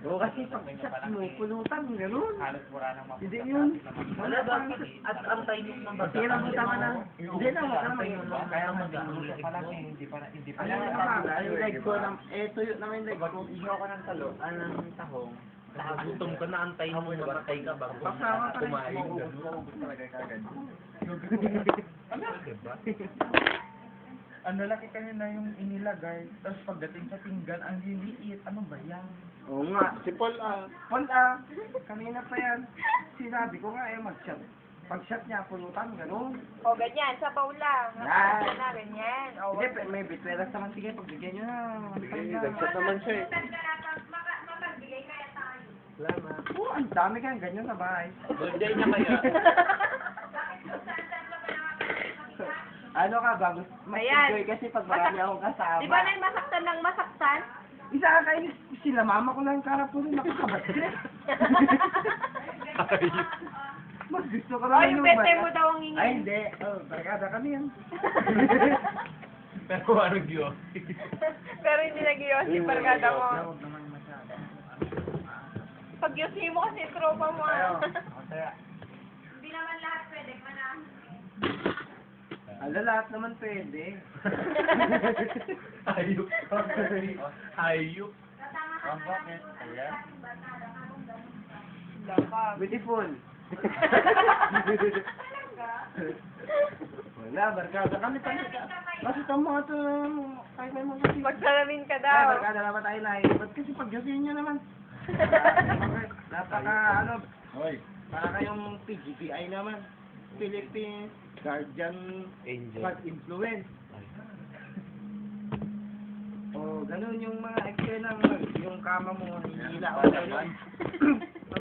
Oo, kasi pag chat mo, pulutan, gano'n. Halos wala nang mapagkakasama. Hindi yun. Wala ba? At ang timing ng baga. Sira mo tama na. Hindi na, wag ka na Timing mag- kaya Kaya mag-ulit pala mo. hindi pa Ano yung umaga, yung leg ko, tuyo naman yung leg ko. Ihaw ka ng talo, ng tahong. Nakagutom ka na, antayin mo mamatay ka bago Pagsama ka rin. kumain. Ganun. Maubos talaga kagad. Diba? Ano laki kanina yung inilagay, tapos pagdating sa pinggan, ang liliit. Ano ba yan? Oo nga, si Paul kanina pa yan. Sinabi ko nga mag-shot. Pag-shot niya, pulutan, gano'n. O, ganyan, sabaw lang. Yan. Nakakita na, ganyan. O, Hindi, may bitweras naman. Sige, pagbigyan nyo na. Nag-shot naman siya eh. Salamat. Oo, ang dami kang ganyan sa bahay. Birthday niya kaya. Ano ka ba? Mag-enjoy kasi pag marami akong kasama. Di ba na yung masaktan ng masaktan? Isa ka kainis, sila mama ko lang karapuro nakakabatid. Mas gusto ko O, naman yung bete mo barka- daw ang Ay, ingin. hindi. Oh, barkada kami yan. Pero ano yun? Pero hindi nag-iwas si Pargada mo. Huwag naman masyado. Pag yusin mo kasi tropa mo. Ayaw. Kaya, Hindi naman lahat pwede ka na. Ala, lahat naman pwede. Ayok. Ayok. ang bakit? Ayan. Lapag. Beautiful. Wala, barkada kami talaga. Kasi itong mga ito, kahit may mga kasi. Magsalamin ka Ay, daw. barkada naman tayo na. Ba't kasi pag-yusin nyo naman? Napaka, Hoy. para kayong PGPI naman. Philippines Guardian Angel. Bad Influence. Oh, ganun yung mga eksena mo. Yung kama mo, hihila o ganun.